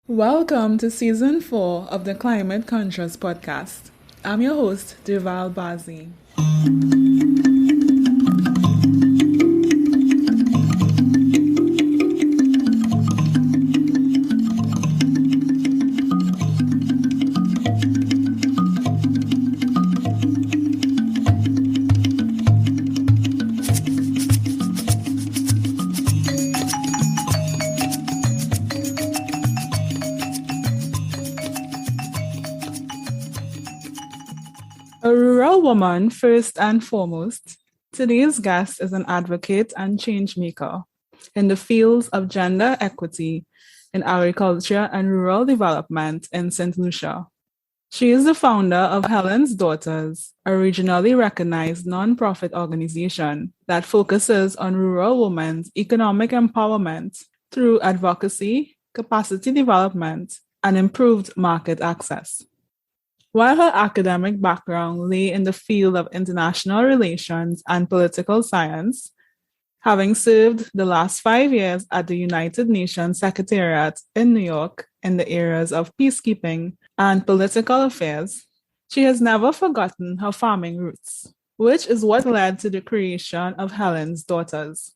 Welcome to Season 4 of the Climate Conscious Podcast. I'm your host, Derval Barzey. A rural woman, first and foremost, today's guest is an advocate and changemaker in the fields of gender equity in agriculture and rural development in St. Lucia. She is the founder of Helen's Daughters, a regionally recognized nonprofit organization that focuses on rural women's economic empowerment through advocacy, capacity development, and improved market access. While her academic background lay in the field of international relations and political science, having served the last 5 years at the United Nations Secretariat in New York in the areas of peacekeeping and political affairs, she has never forgotten her farming roots, which is what led to the creation of Helen's Daughters.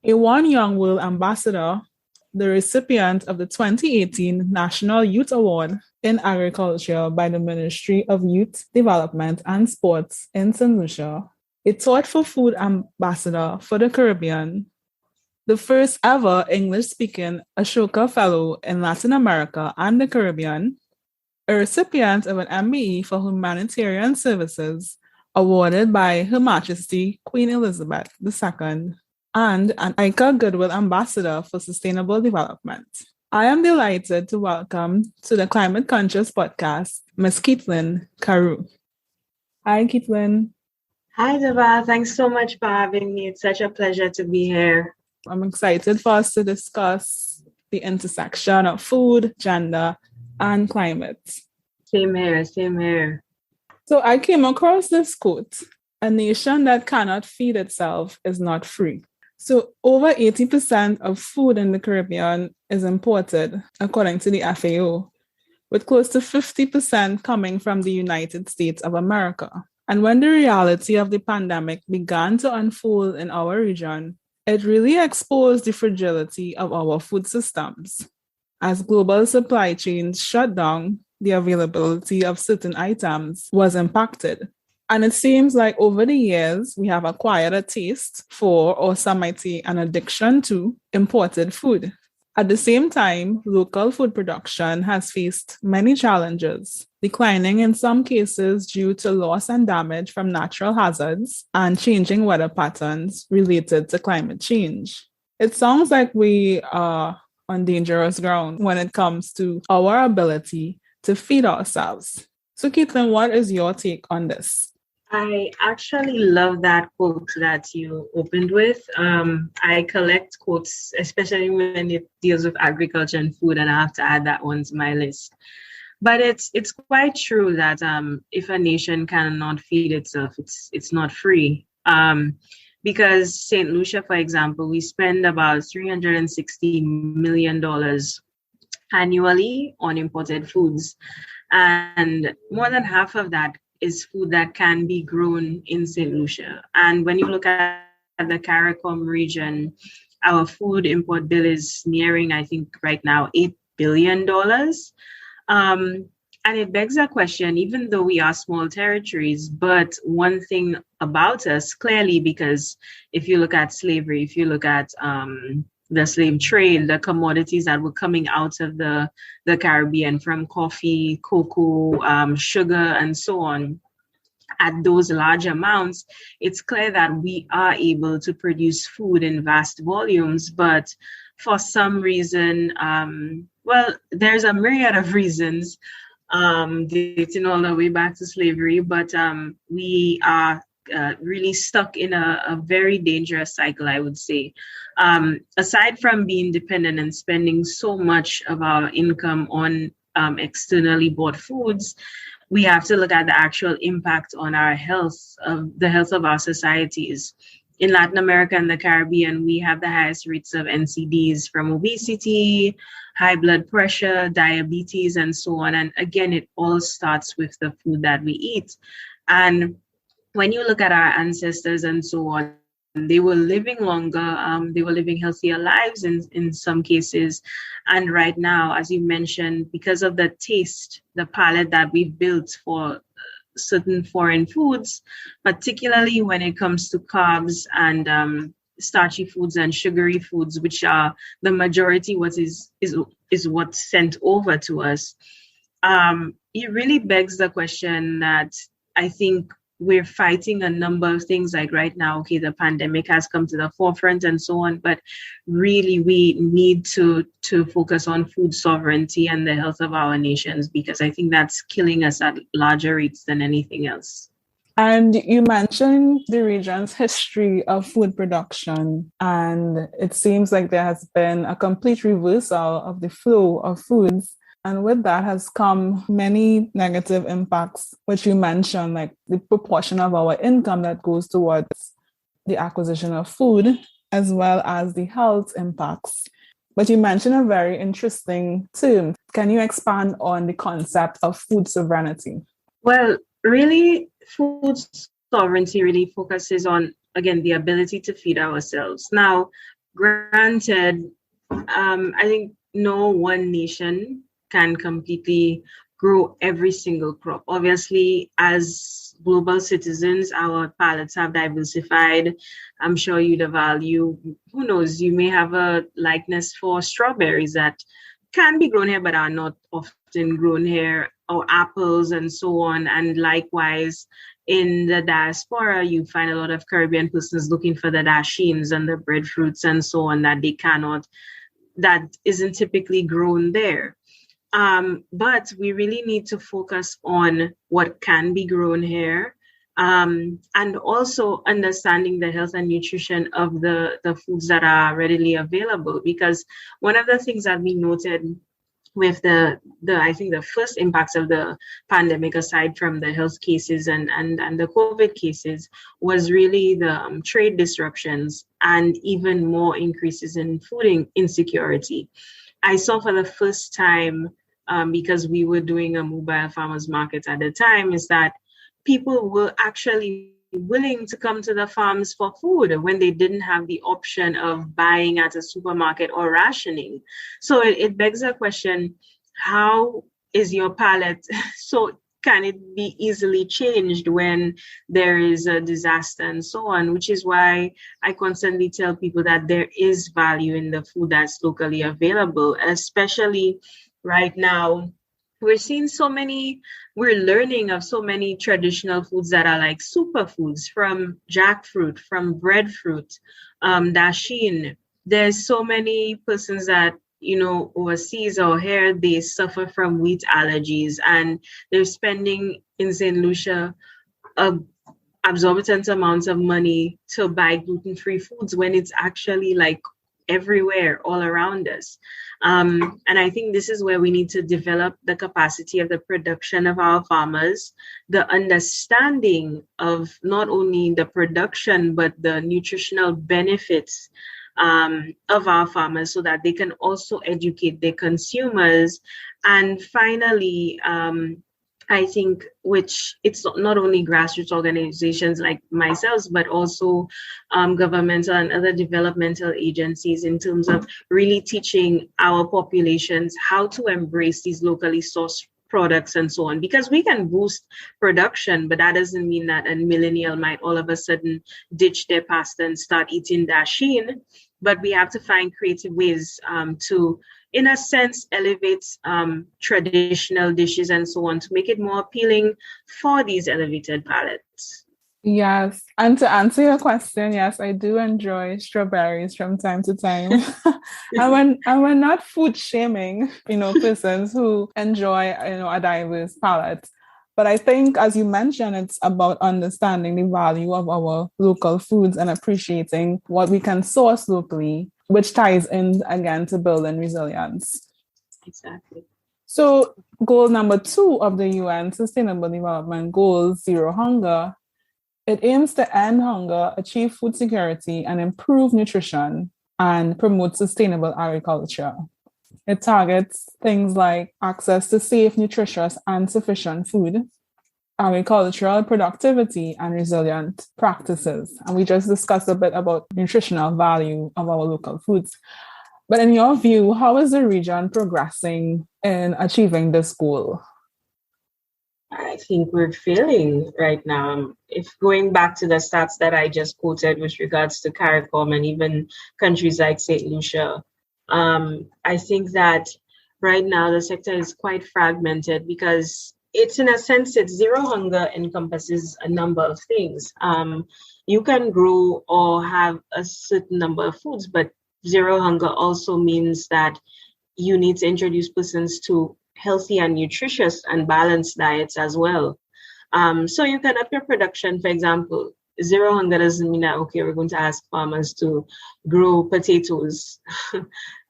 A One Young World Ambassador, the recipient of the 2018 National Youth Award in Agriculture by the Ministry of Youth Development and Sports in St. Lucia, a thoughtful food ambassador for the Caribbean, the first ever English-speaking Ashoka Fellow in Latin America and the Caribbean, a recipient of an MBE for Humanitarian Services awarded by Her Majesty Queen Elizabeth II, and an ICA Goodwill Ambassador for Sustainable Development. I am delighted to welcome to the Climate Conscious Podcast, Ms. Keithlin Caroo. Hi, Keithlin. Hi, Deva. Thanks so much for having me. It's such a pleasure to be here. I'm excited for us to discuss the intersection of food, gender, and climate. Same here, same here. So I came across this quote: "A nation that cannot feed itself is not free." So over 80% of food in the Caribbean is imported, according to the FAO, with close to 50% coming from the United States of America. And when the reality of the pandemic began to unfold in our region, it really exposed the fragility of our food systems. As global supply chains shut down, the availability of certain items was impacted. And it seems like over the years, we have acquired a taste for, or some might say an addiction to, imported food. At the same time, local food production has faced many challenges, declining in some cases due to loss and damage from natural hazards and changing weather patterns related to climate change. It sounds like we are on dangerous ground when it comes to our ability to feed ourselves. So, Keithlin, what is your take on this? I actually love that quote that you opened with. I collect quotes, especially when it deals with agriculture and food, and I have to add that one to my list. But it's quite true that if a nation cannot feed itself, it's not free. Because St. Lucia, for example, we spend about $360 million annually on imported foods. And more than half of that is food that can be grown in St. Lucia. And when you look at the CARICOM region, our food import bill is nearing, I think right now, $8 billion. And it begs a question, even though we are small territories, but one thing about us, clearly, because if you look at slavery, if you look at the slave trade, the commodities that were coming out of the Caribbean from coffee, cocoa, sugar, and so on, at those large amounts, it's clear that we are able to produce food in vast volumes. But for some reason, there's a myriad of reasons, dating all the way back to slavery, but we are really stuck in a very dangerous cycle, I would say. Aside from being dependent and spending so much of our income on externally bought foods, we have to look at the actual impact on our health, the health of our societies. in Latin America and the Caribbean, we have the highest rates of NCDs from obesity, high blood pressure, diabetes, and so on. And again, it all starts with the food that we eat. And when you look at our ancestors and so on, they were living longer, they were living healthier lives in some cases. And right now, as you mentioned, because of the taste, the palate that we've built for certain foreign foods, particularly when it comes to carbs and starchy foods and sugary foods, which are the majority what is what's sent over to us. It really begs the question that I think we're fighting a number of things like right now, okay, the pandemic has come to the forefront and so on, but really we need to focus on food sovereignty and the health of our nations, because I think that's killing us at larger rates than anything else. And you mentioned the region's history of food production, and it seems like there has been a complete reversal of the flow of foods. And with that has come many negative impacts, which you mentioned, like the proportion of our income that goes towards the acquisition of food, as well as the health impacts. But you mentioned a very interesting term. Can you expand on the concept of food sovereignty? Well, really, food sovereignty really focuses on, again, the ability to feed ourselves. Now, granted, I think no one nation can completely grow every single crop. Obviously, as global citizens, our palates have diversified. I'm sure you'd value, who knows, you may have a likeness for strawberries that can be grown here but are not often grown here, or apples and so on. And likewise, in the diaspora, you find a lot of Caribbean persons looking for the dashins and the breadfruits and so on that isn't typically grown there. But we really need to focus on what can be grown here, and also understanding the health and nutrition of the foods that are readily available. Because one of the things that we noted with the I think the first impacts of the pandemic, aside from the health cases and the COVID cases, was really the trade disruptions and even more increases in food insecurity. I saw for the first time, because we were doing a mobile farmers market at the time, is that people were actually willing to come to the farms for food when they didn't have the option of buying at a supermarket or rationing. So it begs the question, how is your palate so can it be easily changed when there is a disaster and so on, which is why I constantly tell people that there is value in the food that's locally available, especially right now. We're learning of so many traditional foods that are like superfoods, from jackfruit, from breadfruit, dashin. There's so many persons that, overseas or here, they suffer from wheat allergies, and they're spending in St. Lucia exorbitant amounts of money to buy gluten-free foods when it's actually like everywhere all around us. And I think this is where we need to develop the capacity of the production of our farmers, the understanding of not only the production, but the nutritional benefits of our farmers, so that they can also educate their consumers. And finally, I think, which it's not only grassroots organizations like myself, but also governmental and other developmental agencies, in terms of really teaching our populations how to embrace these locally sourced products and so on. Because we can boost production, but that doesn't mean that a millennial might all of a sudden ditch their pasta and start eating dashin. But we have to find creative ways to, in a sense, elevate traditional dishes and so on, to make it more appealing for these elevated palates. Yes. And to answer your question, yes, I do enjoy strawberries from time to time. and we're not food shaming, persons who enjoy, a diverse palate. But I think, as you mentioned, it's about understanding the value of our local foods and appreciating what we can source locally, which ties in again to building resilience. Exactly. So goal number 2 of the UN Sustainable Development Goals, Zero Hunger, It aims to end hunger, achieve food security, and improve nutrition and promote sustainable agriculture. It targets things like access to safe, nutritious, and sufficient food, agricultural productivity, and resilient practices. And we just discussed a bit about nutritional value of our local foods. But in your view, how is the region progressing in achieving this goal? I think we're failing right now. If going back to the stats that I just quoted with regards to CARICOM and even countries like St. Lucia, I think that right now the sector is quite fragmented because it's in a sense, it's zero hunger encompasses a number of things. You can grow or have a certain number of foods, but zero hunger also means that you need to introduce persons to healthy and nutritious and balanced diets as well. So you can up your production, for example. Zero hunger doesn't mean that, okay, we're going to ask farmers to grow potatoes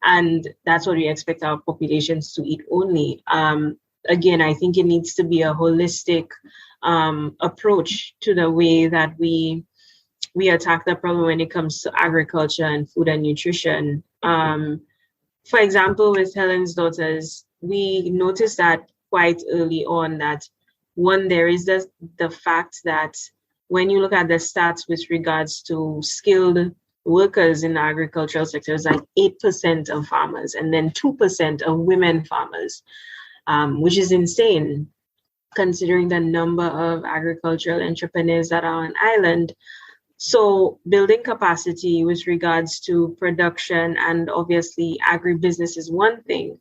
and that's what we expect our populations to eat only. Again, I think it needs to be a holistic approach to the way that we attack the problem when it comes to agriculture and food and nutrition. For example, with Helen's daughters, we noticed that quite early on that one, there is the fact that when you look at the stats with regards to skilled workers in the agricultural sector, it's like 8% of farmers and then 2% of women farmers, which is insane considering the number of agricultural entrepreneurs that are on island. So building capacity with regards to production and obviously agribusiness is one thing,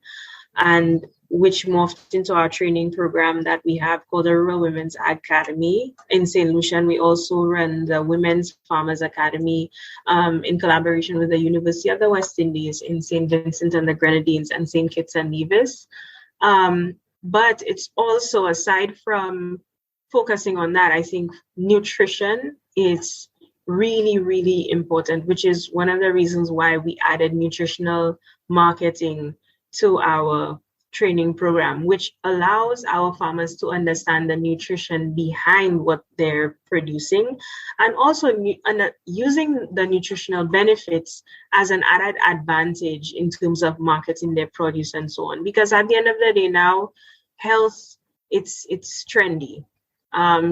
and which morphed into our training program that we have called the Rural Women's Academy in St. Lucia. And we also run the Women's Farmers Academy in collaboration with the University of the West Indies in St. Vincent and the Grenadines and St. Kitts and Nevis. But it's also, aside from focusing on that, I think nutrition is really, really important, which is one of the reasons why we added nutritional marketing to our training program, which allows our farmers to understand the nutrition behind what they're producing and also using the nutritional benefits as an added advantage in terms of marketing their produce and so on. Because at the end of the day now, health, it's trendy.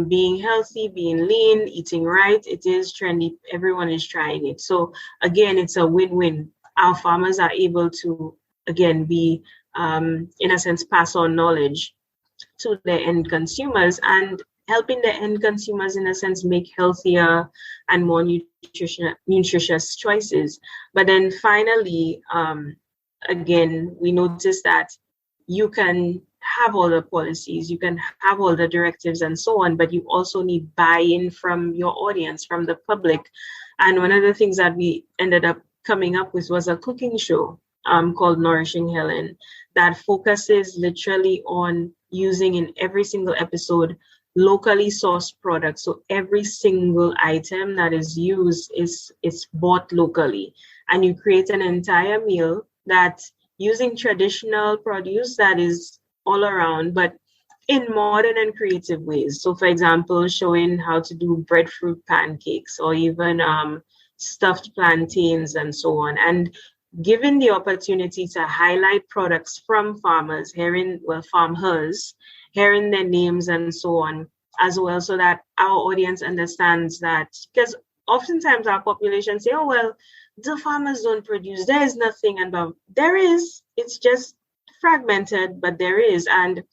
Being healthy, being lean, eating right, it is trendy. Everyone is trying it. So again, it's a win-win. Our farmers are able to, again, be, in a sense, pass on knowledge to the end consumers and helping the end consumers, in a sense, make healthier and more nutritious choices. But then finally, again, we noticed that you can have all the policies, you can have all the directives and so on, but you also need buy-in from your audience, from the public. And one of the things that we ended up coming up with was a cooking show called Nourishing Helen that focuses literally on using in every single episode locally sourced products. So every single item that is used is bought locally, and you create an entire meal that using traditional produce that is all around, but in modern and creative ways. So for example, showing how to do breadfruit pancakes or even stuffed plantains and so on. And given the opportunity to highlight products from farmers, farmHers, hearing their names and so on as well, so that our audience understands that, because oftentimes our population say, oh, well, the farmers don't produce, there is nothing, and there is, it's just fragmented, but there is. And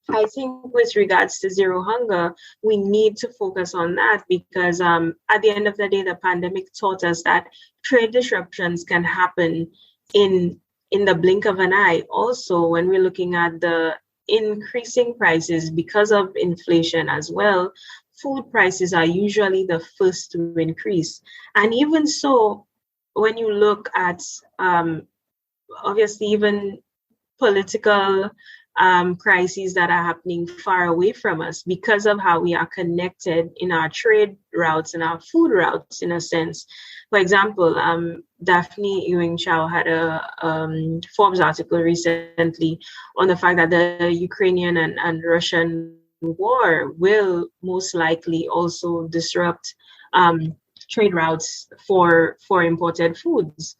I think with regards to zero hunger, we need to focus on that because at the end of the day, the pandemic taught us that trade disruptions can happen in the blink of an eye. Also, when we're looking at the increasing prices because of inflation as well, food prices are usually the first to increase. And even so, when you look at obviously even political crises that are happening far away from us because of how we are connected in our trade routes and our food routes, in a sense. For example, Daphne Ewing Chow had a Forbes article recently on the fact that the Ukrainian and Russian war will most likely also disrupt trade routes for imported foods.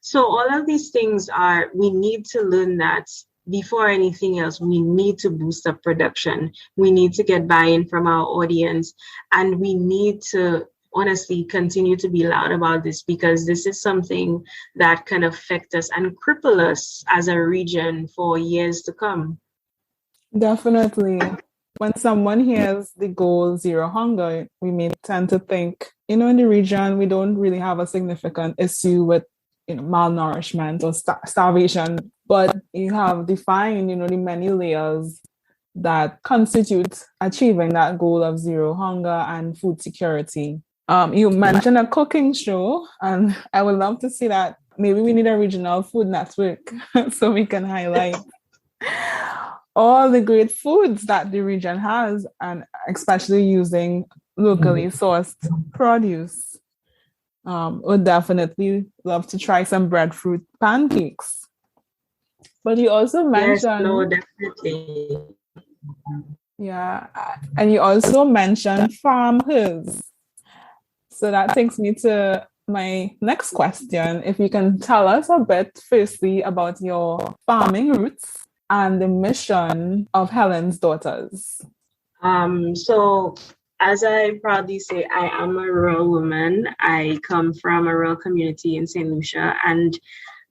So all of these things we need to learn that before anything else, we need to boost up production. We need to get buy-in from our audience, and we need to honestly continue to be loud about this, because this is something that can affect us and cripple us as a region for years to come. Definitely. When someone hears the goal zero hunger, we may tend to think, in the region, we don't really have a significant issue with malnourishment or starvation, but you have defined, the many layers that constitute achieving that goal of zero hunger and food security. You mentioned a cooking show, and I would love to see that. Maybe we need a regional food network so we can highlight all the great foods that the region has, and especially using locally sourced produce. Would definitely love to try some breadfruit pancakes. But you also mentioned... Yes, no, definitely. Yeah, and you also mentioned farmHers. So that takes me to my next question. If you can tell us a bit, firstly, about your farming roots and the mission of Helen's Daughters. So as I proudly say, I am a rural woman. I come from a rural community in St. Lucia, and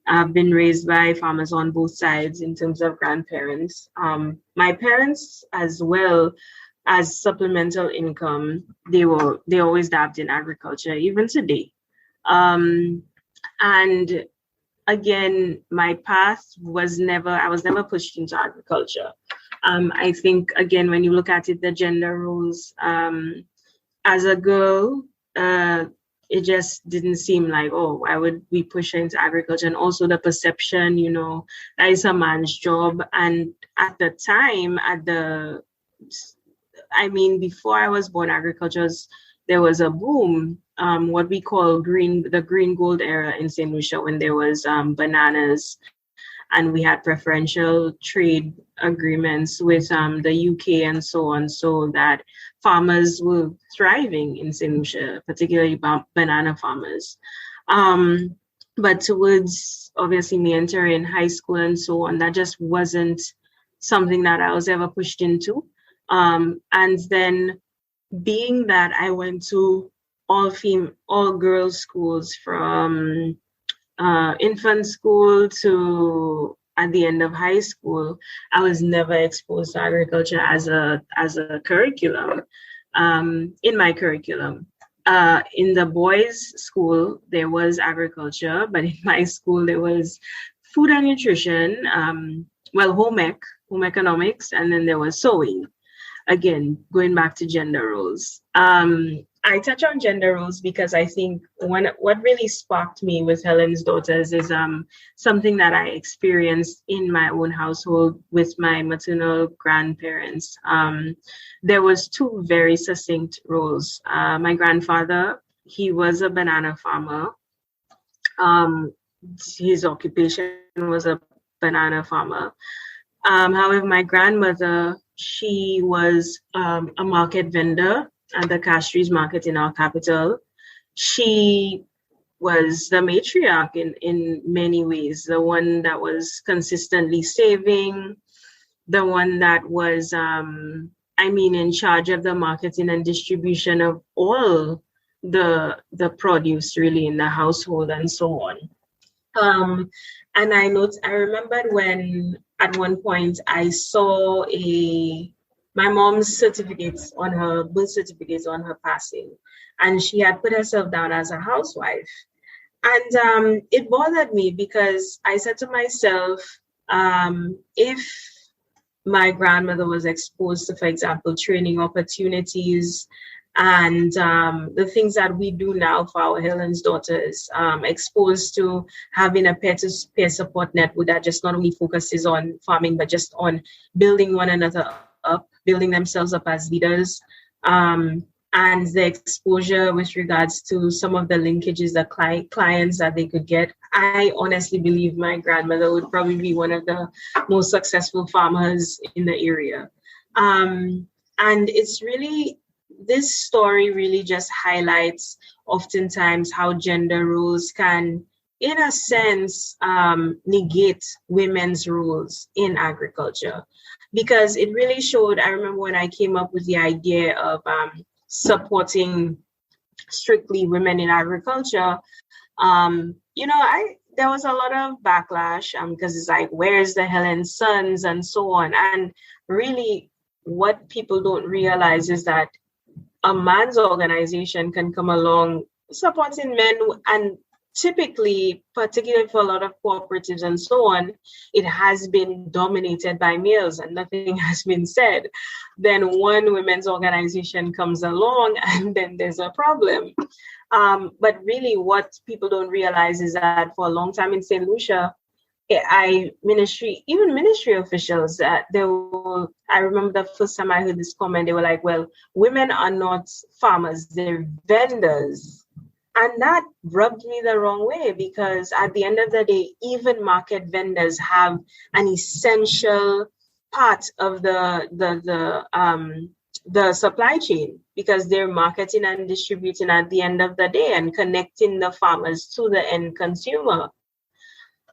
I've been raised by farmers on both sides in terms of grandparents. My parents, as well as supplemental income, they always dabbed in agriculture, even today. And again, my path I was never pushed into agriculture. I think, again, when you look at it, the gender roles, as a girl, it just didn't seem like, why would we push her into agriculture? And also the perception, that is a man's job. And at the time, before I was born, there was a boom, what we call the green gold era in St. Lucia, when there was bananas, and we had preferential trade agreements with the UK and so on, so that farmers were thriving in St. Lucia, particularly banana farmers. But towards, obviously, me entering high school and so on, that just wasn't something that I was ever pushed into. And then, being that I went to all girls schools from infant school to at the end of high school, I was never exposed to agriculture as a curriculum, in my curriculum. In the boys' school, there was agriculture, but in my school, there was food and nutrition, home economics, and then there was sowing. Again, going back to gender roles. I touch on gender roles because I think what really sparked me with Helen's Daughters is something that I experienced in my own household with my maternal grandparents. There was two very succinct roles. My grandfather, he was a banana farmer. His occupation was a banana farmer. However, my grandmother, she was a market vendor at the Castries market in our capital. She was the matriarch in many ways, the one that was consistently saving, the one that was, in charge of the marketing and distribution of all the produce really in the household and so on. And I remembered when at one point I saw my mom's certificates on her birth certificates on her passing, and she had put herself down as a housewife. And it bothered me because I said to myself, if my grandmother was exposed to, for example, training opportunities and the things that we do now for our Helen's Daughters, exposed to having a peer-to-peer support network that just not only focuses on farming, but just on building one another up, building themselves up as leaders, and the exposure with regards to some of the linkages, the clients that they could get. I honestly believe my grandmother would probably be one of the most successful farmers in the area. And it's really, this story really just highlights oftentimes how gender roles can, in a sense, negate women's roles in agriculture. Because it really showed, I remember when I came up with the idea of supporting strictly women in agriculture, there was a lot of backlash because it's like, where's the Helen sons and so on. And really, what people don't realize is that a man's organization can come along supporting men, and typically, particularly for a lot of cooperatives and so on, it has been dominated by males and nothing has been said. Then one women's organization comes along and then there's a problem. But really what people don't realize is that for a long time in St. Lucia, ministry officials, I remember the first time I heard this comment, they were like, well, women are not farmers, they're vendors. And that rubbed me the wrong way, because at the end of the day, even market vendors have an essential part of the supply chain, because they're marketing and distributing at the end of the day and connecting the farmers to the end consumer.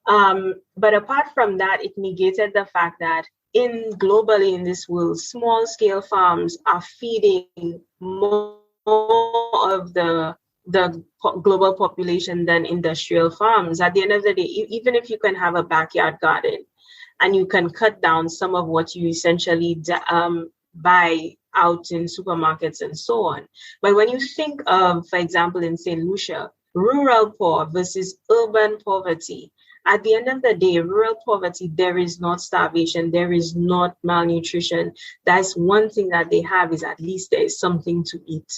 But apart from that, it negated the fact that globally in this world, small scale farms are feeding more of the global population than industrial farms. At the end of the day, even if you can have a backyard garden and you can cut down some of what you essentially buy out in supermarkets and so on. But when you think of, for example, in St. Lucia, rural poor versus urban poverty, at the end of the day, rural poverty, there is not starvation, there is not malnutrition. That's one thing that they have, is at least there is something to eat.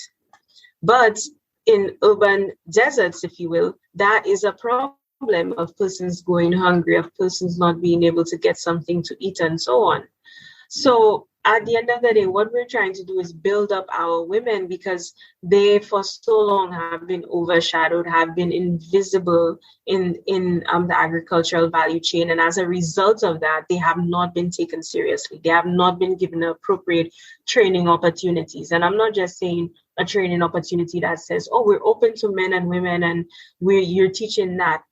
But in urban deserts, if you will, that is a problem of persons going hungry, of persons not being able to get something to eat and so on. So at the end of the day, what we're trying to do is build up our women, because they for so long have been overshadowed, have been invisible in the agricultural value chain. And as a result of that, they have not been taken seriously. They have not been given appropriate training opportunities. And I'm not just saying a training opportunity that says, oh, we're open to men and women and you're teaching that.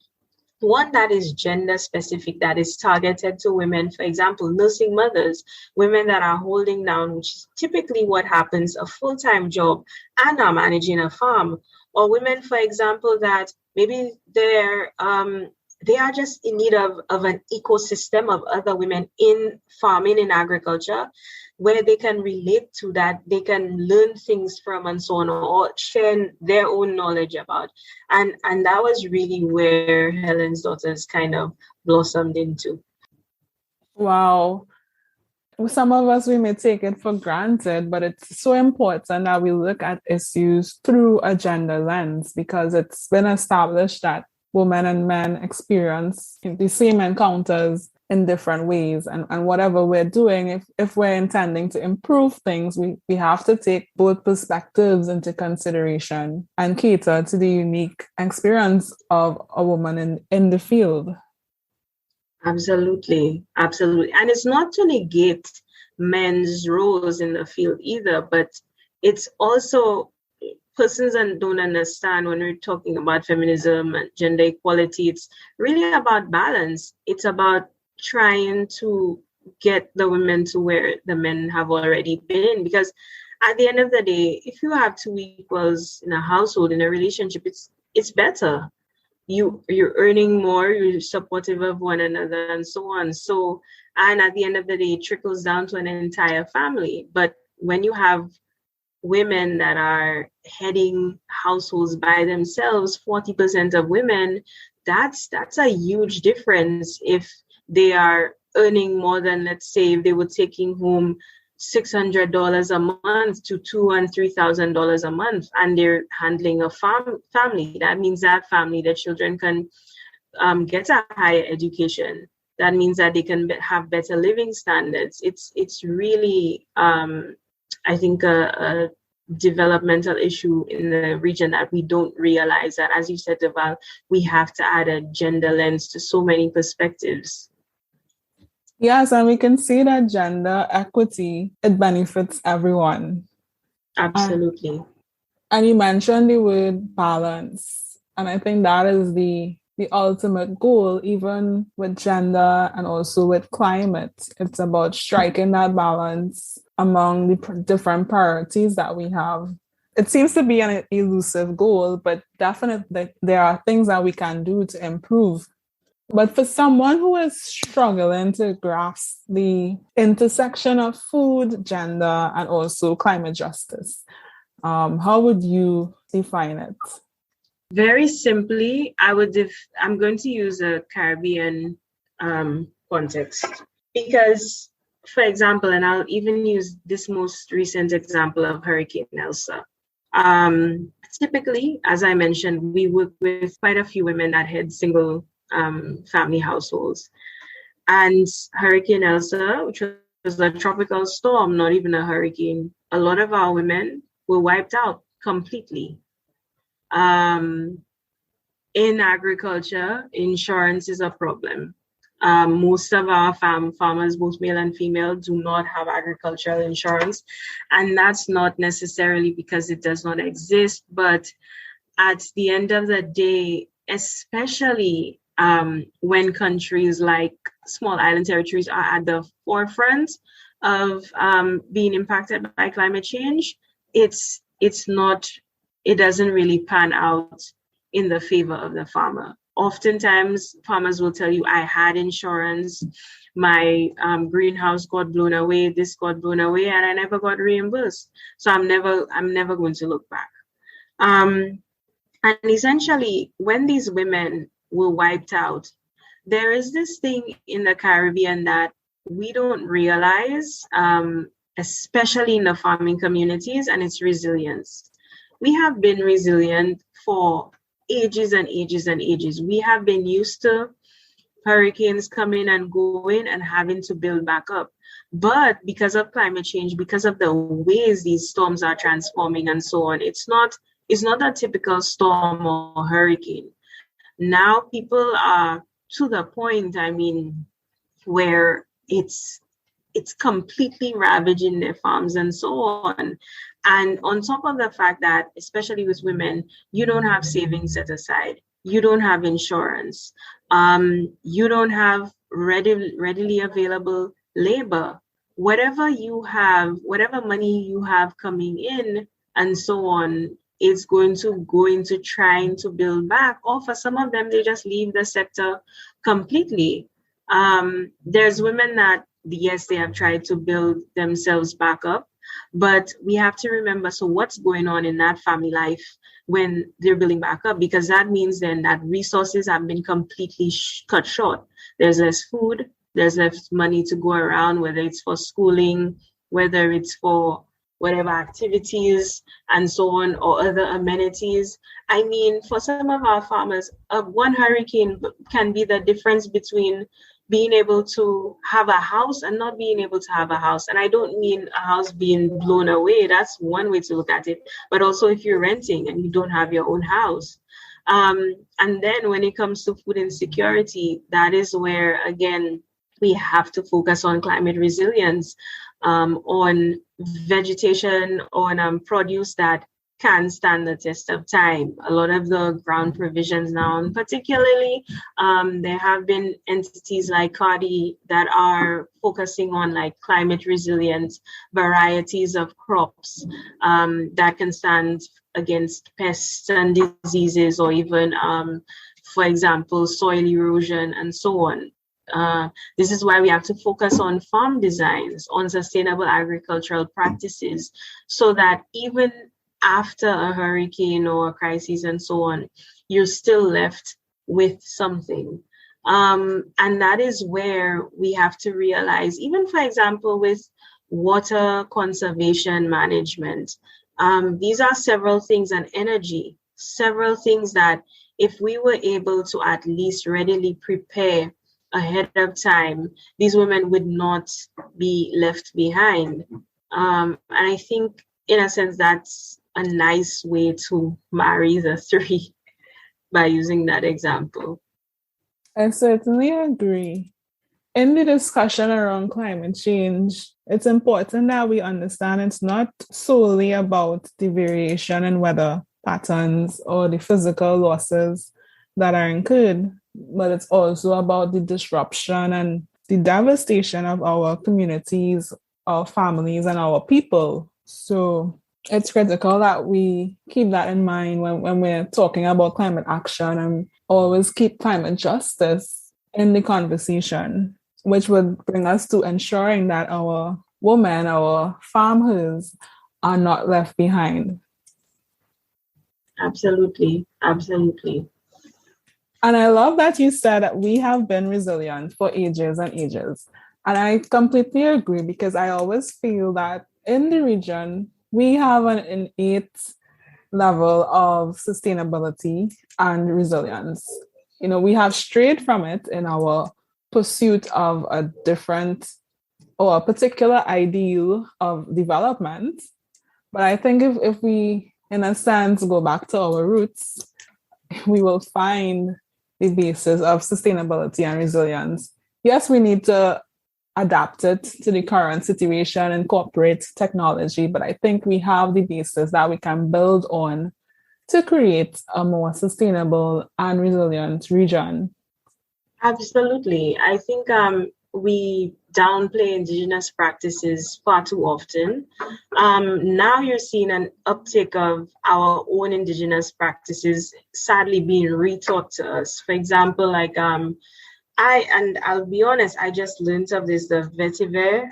One that is gender specific, that is targeted to women, for example, nursing mothers, women that are holding down, which is typically what happens, a full-time job and are managing a farm, or women, for example, that maybe they are just in need of an ecosystem of other women in farming, in agriculture, where they can relate to that, they can learn things from and so on, or share their own knowledge about. And that was really where Helen's Daughters kind of blossomed into. Wow. Some of us, we may take it for granted, but it's so important that we look at issues through a gender lens, because it's been established that women and men experience the same encounters in different ways. And whatever we're doing, if we're intending to improve things, we have to take both perspectives into consideration and cater to the unique experience of a woman in the field. Absolutely. And it's not to negate men's roles in the field either, but it's also, persons don't understand when we're talking about feminism and gender equality, it's really about balance. It's about trying to get the women to where the men have already been, because at the end of the day, if you have two equals in a household, in a relationship, it's better. You're earning more, you're supportive of one another and so on. So, and at the end of the day, it trickles down to an entire family. But when you have women that are heading households by themselves, 40% of women, that's a huge difference. If they are earning more than, let's say, if they were taking home $600 a month to $2,000 and $3,000 a month, and they're handling a family, that means that family, the children can get a higher education. That means that they can have better living standards. It's really, I think, a developmental issue in the region that we don't realize that, as you said, Derval, we have to add a gender lens to so many perspectives. Yes, and we can see that gender equity, it benefits everyone. Uh, Absolutely. and you mentioned the word balance. And I think that is the ultimate goal, even with gender and also with climate. It's about striking that balance among the different priorities that we have. It seems to be an elusive goal, but definitely there are things that we can do to improve. But for someone who is struggling to grasp the intersection of food, gender, and also climate justice, how would you define it? Very simply, I'm going to use a Caribbean context because, for example, and I'll even use this most recent example of Hurricane Elsa. Typically, as I mentioned, we work with quite a few women that head single family households. And Hurricane Elsa, which was a tropical storm, not even a hurricane, a lot of our women were wiped out completely. Um, in agriculture, insurance is a problem. Most of our farmers, both male and female, do not have agricultural insurance. And that's not necessarily because it does not exist, but at the end of the day, especially when countries like small island territories are at the forefront of being impacted by climate change, it's not, it doesn't really pan out in the favor of the farmer. Oftentimes, farmers will tell you, I had insurance, my greenhouse got blown away, this got blown away, and I never got reimbursed. So I'm never going to look back. And essentially, when these women were wiped out, there is this thing in the Caribbean that we don't realize, especially in the farming communities, and it's resilience. We have been resilient for ages and ages and ages. We have been used to hurricanes coming and going and having to build back up. But because of climate change, because of the ways these storms are transforming and so on, it's not a typical storm or hurricane. Now people are to the point, I mean, where it's completely ravaging their farms and so on. And on top of the fact that, especially with women, you don't have savings set aside, you don't have insurance, you don't have readily available labor. Whatever you have, whatever money you have coming in and so on, is going to go into trying to build back. Or for some of them, they just leave the sector completely. There's women that, yes, they have tried to build themselves back up, but we have to remember, so what's going on in that family life when they're building back up? Because that means then that resources have been completely cut short. There's less food, there's less money to go around, whether it's for schooling, whether it's for whatever activities and so on, or other amenities. I mean, for some of our farmers, one hurricane can be the difference between being able to have a house and not being able to have a house. And I don't mean a house being blown away. That's one way to look at it. But also if you're renting and you don't have your own house. And then when it comes to food insecurity, that is where, again, we have to focus on climate resilience, on vegetation, on produce that can stand the test of time. A lot of the ground provisions now, and particularly there have been entities like Cardi that are focusing on like climate resilient varieties of crops that can stand against pests and diseases, or even, for example, soil erosion and so on. This is why we have to focus on farm designs, on sustainable agricultural practices, so that even after a hurricane or a crisis and so on, you're still left with something. And that is where we have to realize, even for example, with water conservation management, these are several things, and energy, several things that if we were able to at least readily prepare ahead of time, these women would not be left behind. And I think, in a sense, that's a nice way to marry the three by using that example. I certainly agree. in the discussion around climate change, it's important that we understand it's not solely about the variation in weather patterns or the physical losses that are incurred, but it's also about the disruption and the devastation of our communities, our families, and our people. So it's critical that we keep that in mind when we're talking about climate action and always keep climate justice in the conversation, which would bring us to ensuring that our women, our farmers, are not left behind. Absolutely. Absolutely. And I love that you said that we have been resilient for ages and ages. And I completely agree, because I always feel that in the region, we have an innate level of sustainability and resilience. You know, we have strayed from it in our pursuit of a different or a particular ideal of development. But I think if we, in a sense, go back to our roots, we will find the basis of sustainability and resilience. Yes, we need to adapt it to the current situation, incorporate technology, but I think we have the basis that we can build on to create a more sustainable and resilient region. Absolutely. I think we downplay indigenous practices far too often. Now you're seeing an uptick of our own indigenous practices sadly being retaught to us. For example, like I'll be honest, I just learned of this, the vetiver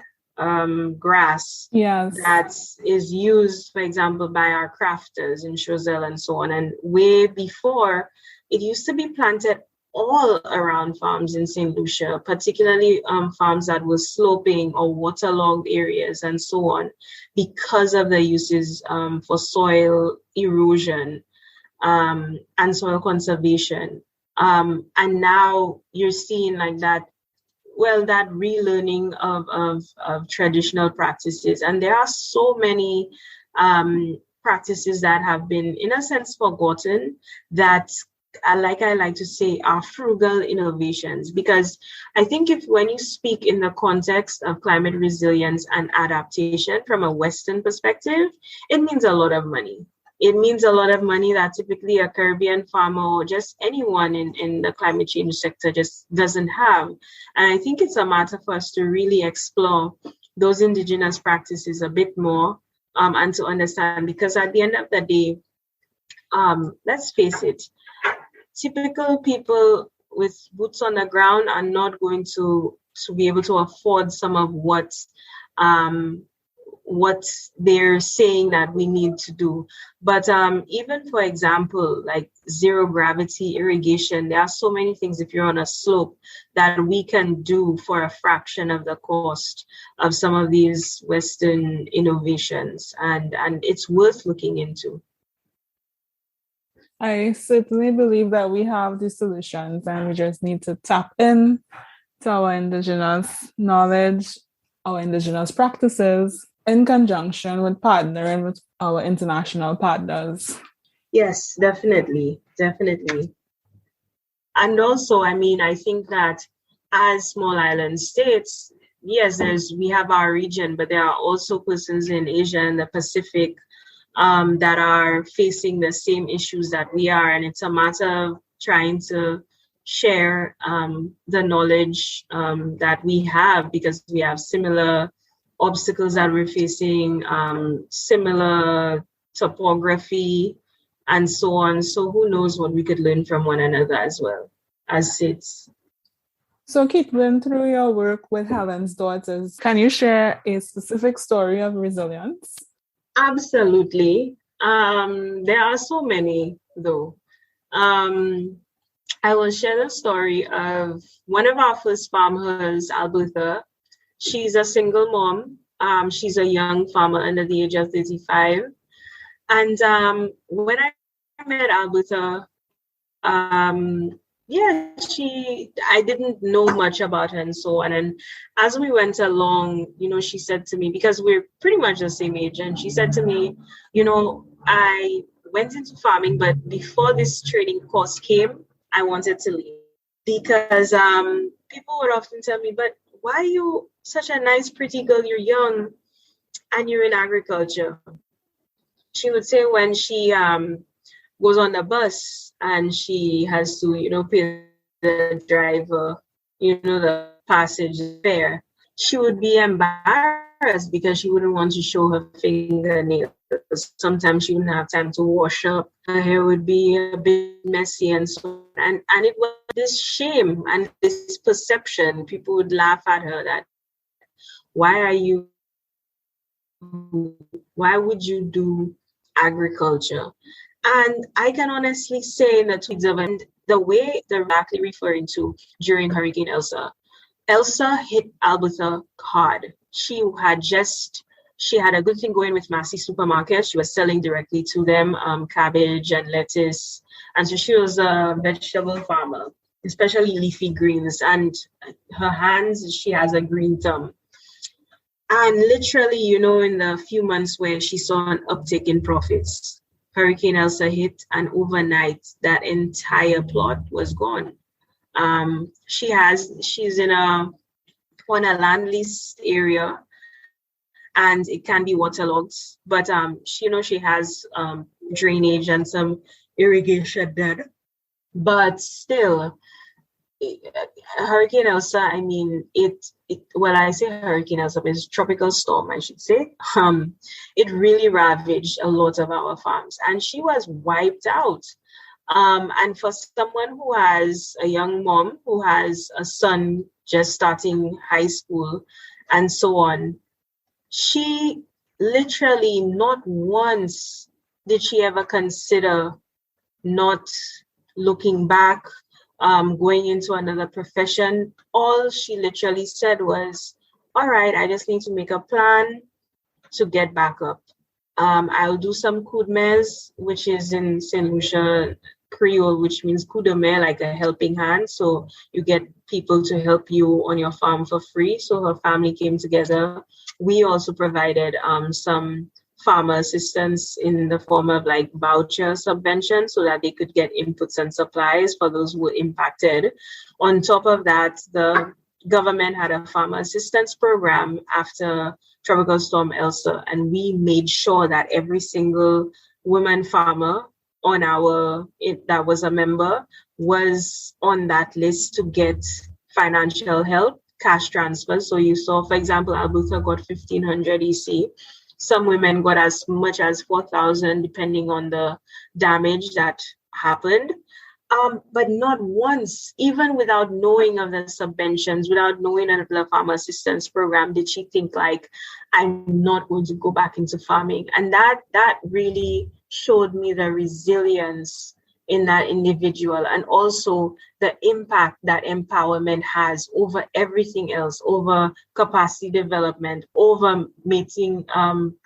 grass, yes, that is used, for example, by our crafters in Choiseul and so on. And way before, it used to be planted all around farms in St. Lucia, particularly farms that were sloping or waterlogged areas and so on, because of the uses for soil erosion and soil conservation. And now you're seeing like that, well, that relearning of traditional practices. And there are so many practices that have been, in a sense, forgotten, that I like to say, are frugal innovations. Because I think when you speak in the context of climate resilience and adaptation from a Western perspective, it means a lot of money. It means a lot of money that typically a Caribbean farmer or just anyone in the climate change sector just doesn't have. And I think it's a matter for us to really explore those indigenous practices a bit more and to understand, because at the end of the day, let's face it, typical people with boots on the ground are not going to be able to afford some of what they're saying that we need to do. But even, for example, like zero gravity irrigation, there are so many things, if you're on a slope, that we can do for a fraction of the cost of some of these Western innovations. And it's worth looking into. I certainly believe that we have the solutions, and we just need to tap in to our indigenous knowledge, our indigenous practices, in conjunction with partnering with our international partners. Yes, definitely. And also, I mean, I think that as small island states, yes, we have our region, but there are also persons in Asia and the Pacific that are facing the same issues that we are. And it's a matter of trying to share the knowledge that we have, because we have similar obstacles that we're facing, similar topography, and so on. So who knows what we could learn from one another as well as SIDS. So Keithlin, through your work with Helen's daughters, can you share a specific story of resilience? Absolutely. There are so many, though. I will share the story of one of our first farmers, Alberta. She's a single mom. She's a young farmer under the age of 35. And when I met Alberta, I didn't know much about her and so on. And as we went along, she said to me, because we're pretty much the same age, and she said to me, I went into farming, but before this training course came, I wanted to leave because people would often tell me, but why are you such a nice, pretty girl? You're young and you're in agriculture. She would say when she goes on the bus and she has to, pay the driver, the passage fare, she would be embarrassed because she wouldn't want to show her fingernails. Sometimes she wouldn't have time to wash up. Her hair would be a bit messy and so on. And it was this shame and this perception. People would laugh at her that, why would you do agriculture? And I can honestly say in the tweets of and the way they're exactly referring to during Hurricane Elsa. Elsa hit Alberta hard. She had a good thing going with Massey Supermarket. She was selling directly to them, cabbage and lettuce. And so she was a vegetable farmer, especially leafy greens. And her hands, she has a green thumb. And literally, in the few months where she saw an uptick in profits, Hurricane Elsa hit, and overnight that entire plot was gone. She's on a land lease area, and it can be waterlogged, but she has drainage and some irrigation done. But still, Hurricane Elsa, I mean, I say Hurricane Elsa, but it's tropical storm, I should say. It really ravaged a lot of our farms, and she was wiped out. And for someone who has a young mom, who has a son just starting high school and so on, she literally not once did she ever consider not looking back, going into another profession. All she literally said was, all right, I just need to make a plan to get back up. I'll do some kudmes, which is in St. Lucia Creole, which means kudame, like a helping hand. So you get people to help you on your farm for free. So her family came together. We also provided some farmer assistance in the form of like voucher subvention so that they could get inputs and supplies for those who were impacted. On top of that, the government had a farmer assistance program after Tropical Storm Elsa, and we made sure that every single woman farmer that was a member was on that list to get financial help, cash transfers. So you saw, for example, Alberta got 1,500 EC. Some women got as much as 4,000, depending on the damage that happened. But not once, even without knowing of the subventions, without knowing of the farmer assistance program, did she think like, I'm not going to go back into farming. And that really showed me the resilience in that individual, and also the impact that empowerment has over everything else, over capacity development, over making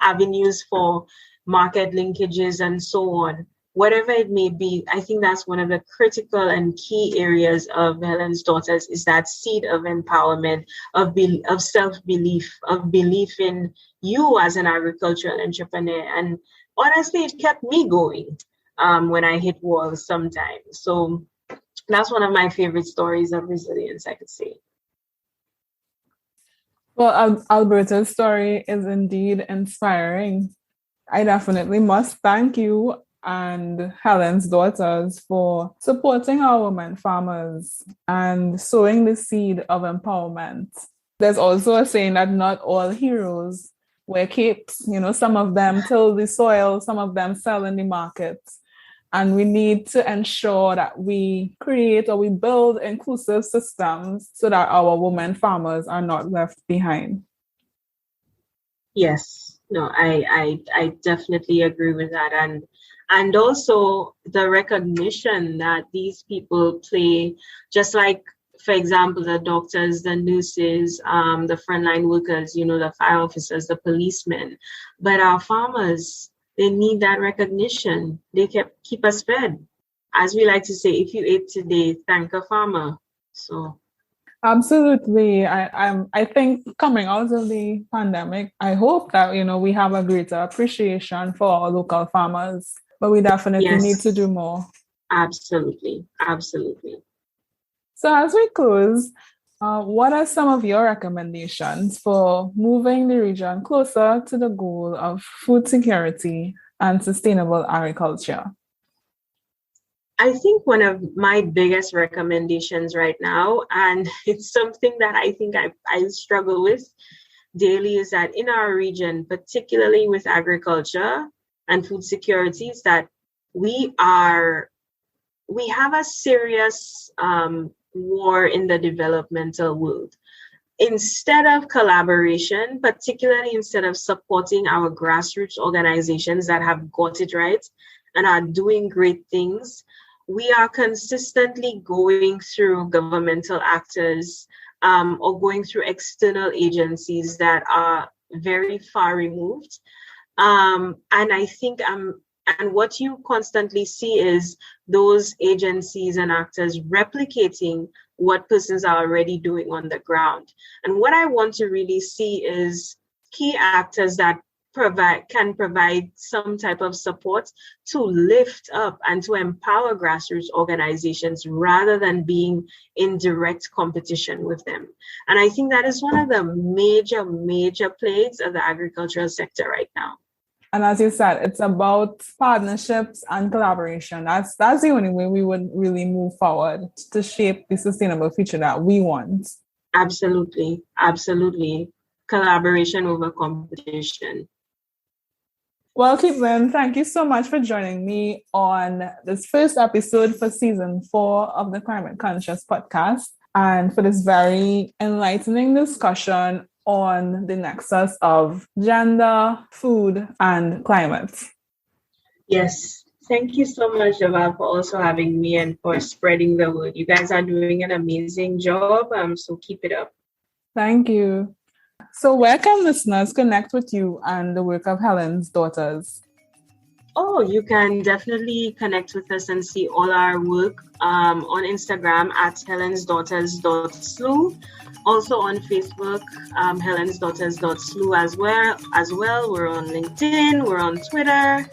avenues for market linkages and so on. Whatever it may be, I think that's one of the critical and key areas of Helen's Daughters, is that seed of empowerment, of self-belief, of belief in you as an agricultural entrepreneur. And honestly, it kept me going when I hit walls sometimes. So that's one of my favorite stories of resilience, I could say. Well, Alberta's story is indeed inspiring. I definitely must thank you and Helen's Daughters for supporting our women farmers and sowing the seed of empowerment. There's also a saying that not all heroes wear capes. Some of them till the soil, some of them sell in the markets. And we need to ensure that we create or we build inclusive systems so that our women farmers are not left behind. Yes, no, I definitely agree with that. And also the recognition that these people play, just like, for example, the doctors, the nurses, the frontline workers, the fire officers, the policemen. But our farmers, they need that recognition. They keep us fed. As we like to say, if you ate today, thank a farmer. So. Absolutely. I think coming out of the pandemic, I hope that, we have a greater appreciation for our local farmers, but we definitely need to do more. Absolutely. Absolutely. So as we close, What are some of your recommendations for moving the region closer to the goal of food security and sustainable agriculture? I think one of my biggest recommendations right now, and it's something that I think I struggle with daily, is that in our region, particularly with agriculture and food security, is that we have a serious war in the developmental world. Instead of collaboration, particularly instead of supporting our grassroots organizations that have got it right and are doing great things, we are consistently going through governmental actors or going through external agencies that are very far removed. And I think and what you constantly see is those agencies and actors replicating what persons are already doing on the ground. And what I want to really see is key actors that can provide some type of support to lift up and to empower grassroots organizations rather than being in direct competition with them. And I think that is one of the major plagues of the agricultural sector right now. And as you said, it's about partnerships and collaboration. That's the only way we would really move forward to shape the sustainable future that we want. Absolutely. Collaboration over competition. Well, Keithlin, thank you so much for joining me on this first episode for season 4 of the Climate Conscious podcast, and for this very enlightening discussion on the nexus of gender, food, and climate. Yes. Thank you so much, Derval, for also having me and for spreading the word. You guys are doing an amazing job, so keep it up. Thank you. So where can listeners connect with you and the work of Helen's Daughters? Oh, you can definitely connect with us and see all our work on Instagram at helensdaughters.slu. Also on Facebook, helensdaughters.slu as well. We're on LinkedIn, we're on Twitter.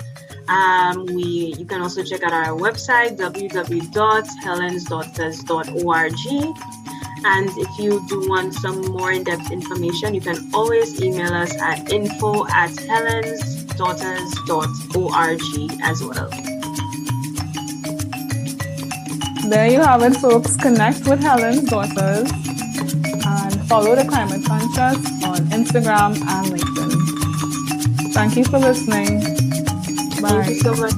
You can also check out our website, www.helensdaughters.org. And if you do want some more in-depth information, you can always email us at info@helensdaughters.org as well. There you have it, folks. Connect with Helen's Daughters and follow the Climate Conscious on Instagram and LinkedIn. Thank you for listening. Bye. Thank you so much.